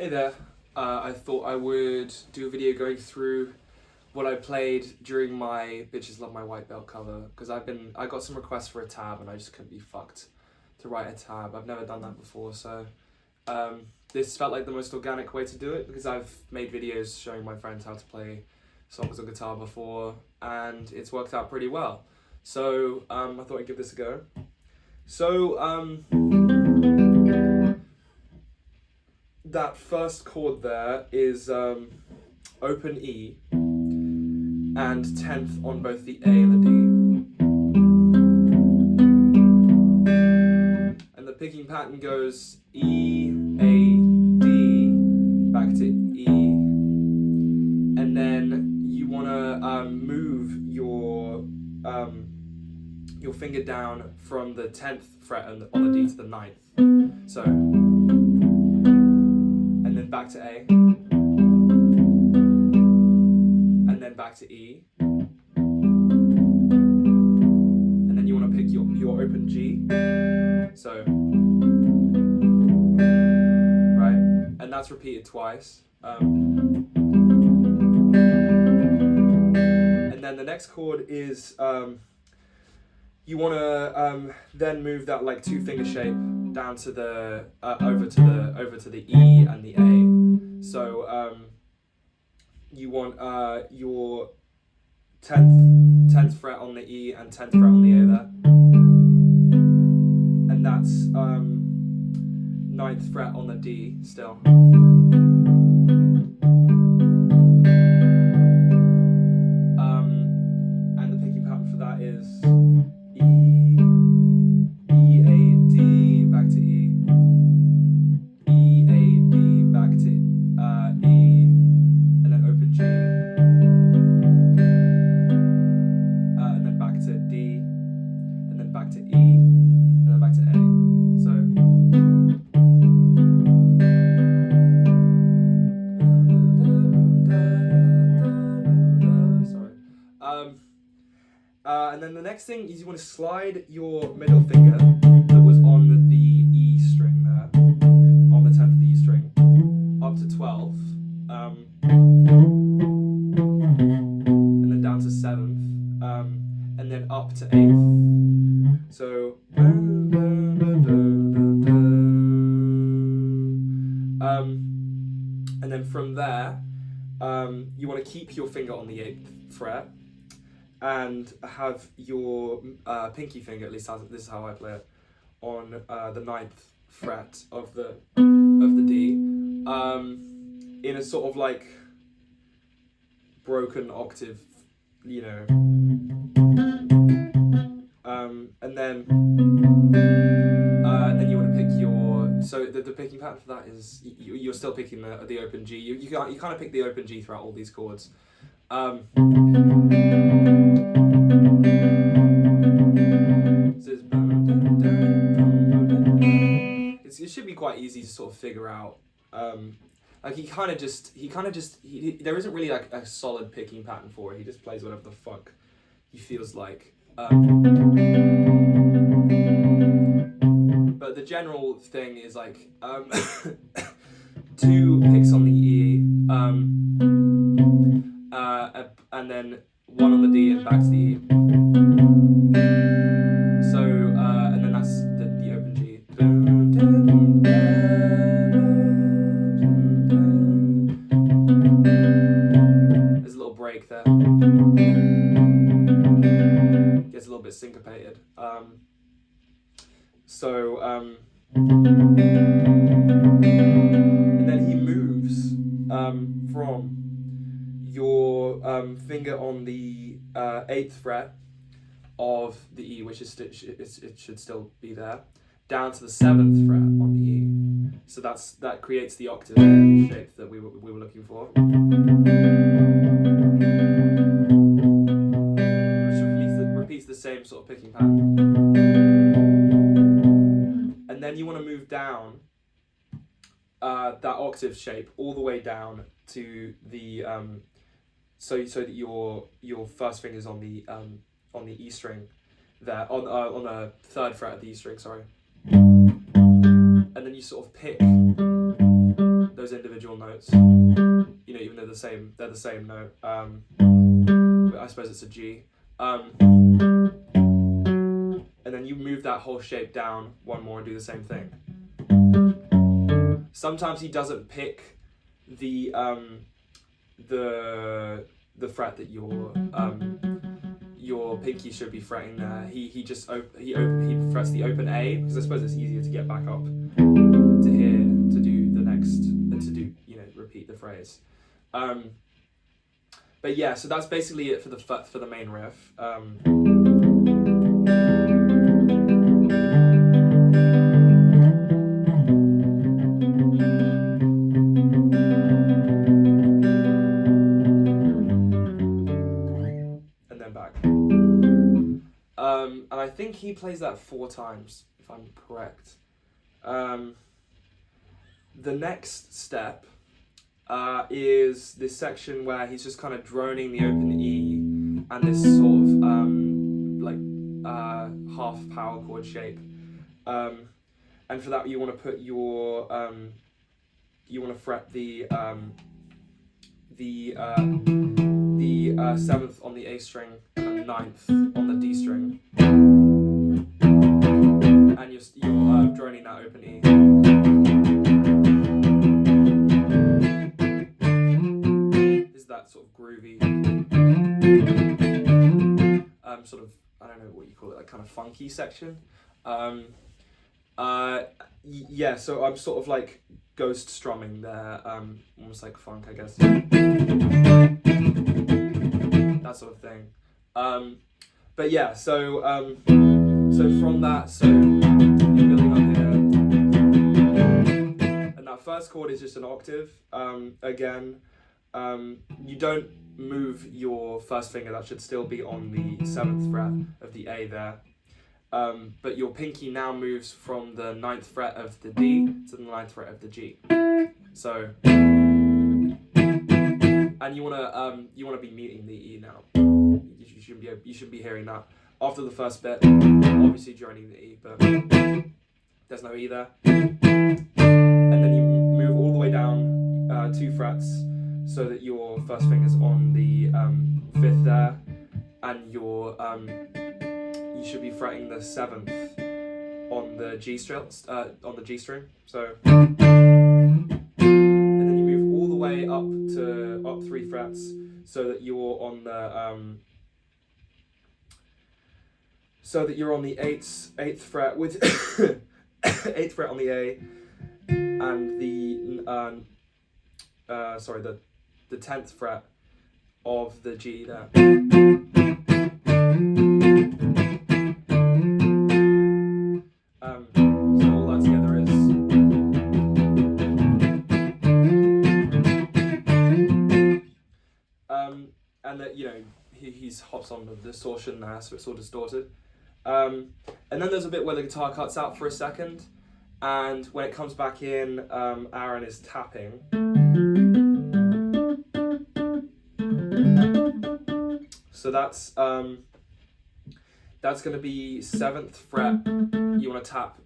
Hey there, I thought I would do a video going through what I played during my Bitches Love My White Belt cover, because I got some requests for a tab and I just couldn't be fucked to write a tab. I've never done that before, so this felt like the most organic way to do it, because I've made videos showing my friends how to play songs on guitar before and it's worked out pretty well. So I thought I'd give this a go. So that first chord there is open E and 10th on both the A and the D. And the picking pattern goes E, A, D, back to E. And then you want to move your finger down from the 10th fret on the D to the 9th. So, and then back to A, and then back to E, and then you want to pick your open G, so, right, and that's repeated twice, and then the next chord is, you want to then move that like 2-finger shape down to the over to the E and the A. So you want your 10th fret on the E and 10th fret on the A there, and that's 9th fret on the D still. And the picking pattern for that is E, A, D, back to E, E, A, D, back to E, and then open G, and then back to D, and then back to E, and then back to A. So, sorry. And then the next thing is you want to slide your middle finger that was on the E string there, on the 10th of the E string, up to 12, and then down to 7th, and then up to 8th. So, and then from there, you want to keep your finger on the 8th fret, and have your pinky finger, at least this is how I play it, on the 9th fret of the D, in a sort of like broken octave, you know, and then you want to pick your, so the picking pattern for that is you're still picking the open G. You kind of pick the open G throughout all these chords. It should be quite easy to sort of figure out. Like there isn't really like a solid picking pattern for it. He just plays whatever the fuck he feels like. But the general thing is like 2 picks on the E, and then 1 on the D and back to the E. So, and then that's the open G. There's a little break there. Gets a little bit syncopated. And then he moves from your finger on the 8th fret of the E, which is it should still be there, down to the 7th fret on the E. So that creates the octave shape that we were looking for, which repeats the same sort of picking pattern. And then you want to move down that octave shape all the way down to the so that your first finger's on the E string there, on the 3rd fret of the E string, sorry. And then you sort of pick those individual notes. You know, even though they're the same note. I suppose it's a G. And then you move that whole shape down one more and do the same thing. Sometimes he doesn't pick the fret that your pinky should be fretting there. He frets the open A, because I suppose it's easier to get back up to here to do the next, and to do, you know, repeat the phrase. But yeah, so that's basically it for the main riff. And then back. And I think he plays that 4 times, if I'm correct. The next step is this section where he's just kind of droning the open E and this sort of half power chord shape. And for that you want to put your you want to fret the 7th on the A string and the 9th on the D string, and you're droning that open E. That sort of groovy, sort of, I don't know what you call it, like kind of funky section. Yeah, so I'm sort of like ghost strumming there, almost like funk, I guess. That sort of thing. But yeah, so from that, so you're building up here, and that first chord is just an octave. Again. You don't move your first finger, that should still be on the 7th fret of the A there. But your pinky now moves from the 9th fret of the D to the 9th fret of the G. So, and you wanna be muting the E now. You shouldn't be hearing that after the first bit. Obviously droning the E, but there's no E there. And then you move all the way down 2 frets. So that your first finger's on the 5th there, and you should be fretting the 7th on the G string. So, and then you move all the way up 3 frets, so that you're on the 8th fret with 8th fret on the A, and the 10th fret of the G there. So all that together is. And that, you know, he hops on the distortion there, so it's all distorted. And then there's a bit where the guitar cuts out for a second, and when it comes back in, Aaron is tapping. So that's going to be 7th fret. You want to tap.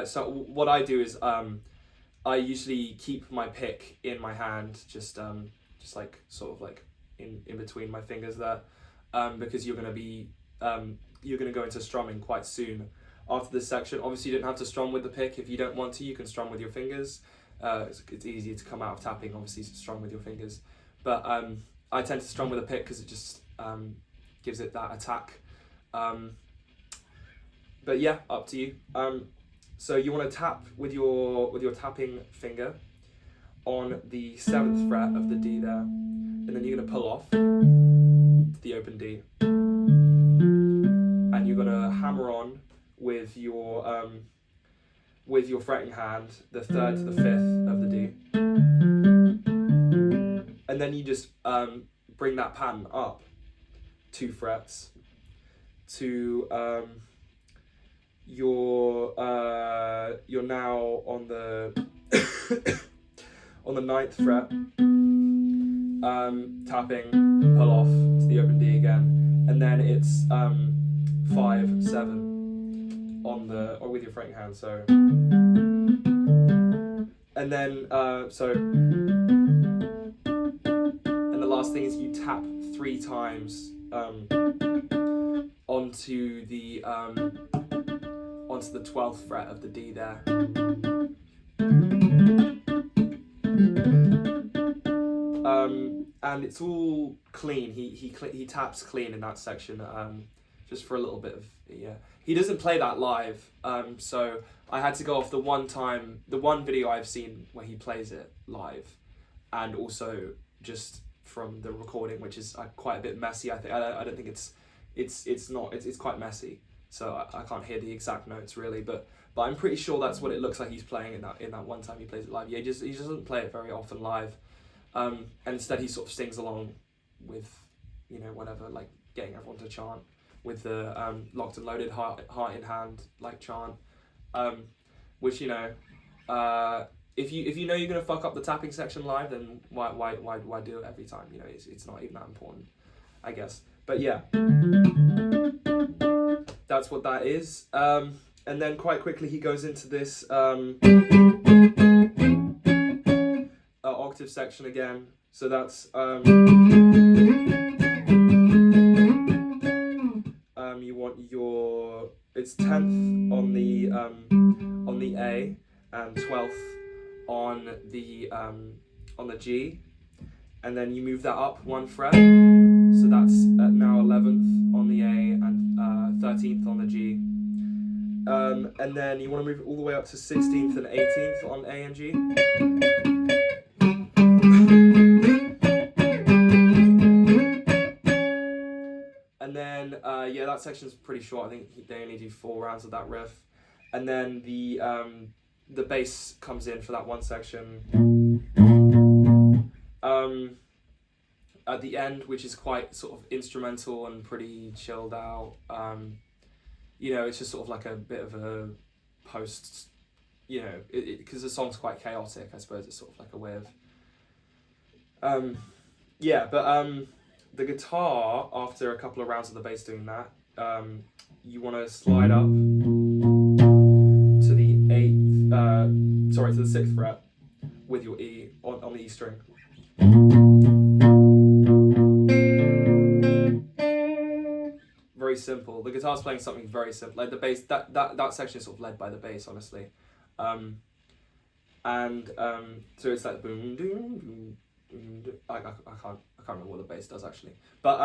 So what I do is I usually keep my pick in my hand, just like sort of like in between my fingers there, because you're going to go into strumming quite soon after this section. Obviously, you don't have to strum with the pick if you don't want to. You can strum with your fingers. It's easier to come out of tapping, obviously, to strum with your fingers. But I tend to strum with a pick because it just gives it that attack. But yeah, up to you. So you want to tap with your tapping finger on the 7th fret of the D there, and then you're going to pull off the open D, and you're going to hammer on with your fretting hand the 3rd to the 5th of the D, and then you just bring that pattern up 2 frets to you're now on the on the 9th fret, tapping, pull off to the open D again, and then it's 5, 7 on the, or with your fretting hand. So And then and the last thing is you tap 3 times onto the 12th fret of the D there. And it's all clean. He taps clean in that section, just for a little bit of, yeah. He doesn't play that live, so I had to go off the one video I've seen where he plays it live, and also just from the recording, which is quite a bit messy. I don't think it's quite messy, so I can't hear the exact notes really, but I'm pretty sure that's what it looks like he's playing in that one time he plays it live. Yeah, he just doesn't play it very often live. And instead he sort of sings along with, you know, whatever, like getting everyone to chant with the locked and loaded heart in hand like chant, which, you know, if you know you're gonna fuck up the tapping section live, then why do it every time? You know, it's not even that important, I guess. But yeah, that's what that is. And then quite quickly he goes into this octave section again. So that's you want it's 10th on the A and 12th on the G, and then you move that up 1 fret. So that's now 11th on the A and 13th on the G. And then you want to move it all the way up to 16th and 18th on A and G. And then, yeah, that section's pretty short. I think they only do 4 rounds of that riff. And then the bass comes in for that one section at the end, which is quite sort of instrumental and pretty chilled out. You know, it's just sort of like a bit of a post, you know, because the song's quite chaotic, I suppose it's sort of like a way of... yeah, but the guitar, after a couple of rounds of the bass doing that, you want to slide up to the 6th fret with your E on the E string. Very simple. The guitar's playing something very simple. Like the bass, that section is sort of led by the bass, honestly. So it's like boom, doom, boom. I can't remember what the bass does actually, but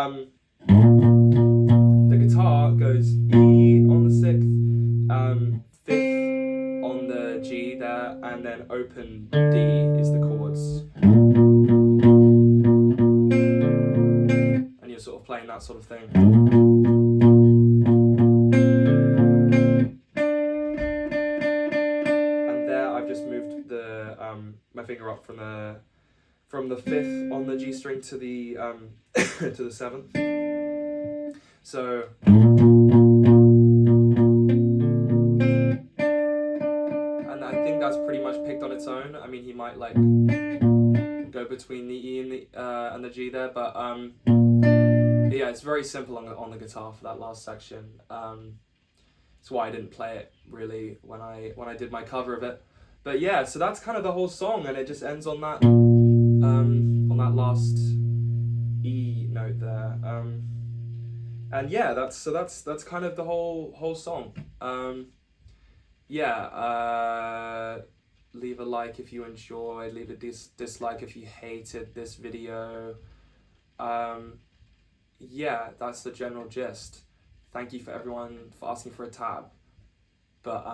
the guitar goes E on the 6th, 5th on the G there, and then open D is the chords, and you're sort of playing that sort of thing. And there I've just moved the my finger up from the 5th on the G string to the to the 7th. So and I think that's pretty much picked on its own. I mean, he might like go between the E and the G there, but yeah, it's very simple on the guitar for that last section. That's why I didn't play it really when I did my cover of it. But yeah, so that's kind of the whole song, and it just ends on that last E note there. And yeah, that's kind of the whole song. Yeah, leave a like if you enjoyed, leave a dislike if you hated this video. Yeah, that's the general gist. Thank you for everyone for asking for a tab, but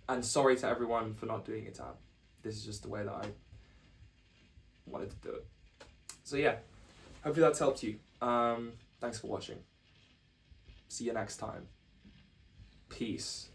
and sorry to everyone for not doing a tab. This is just the way that I wanted to do it. So yeah, hopefully that's helped you. Thanks for watching. See you next time. Peace.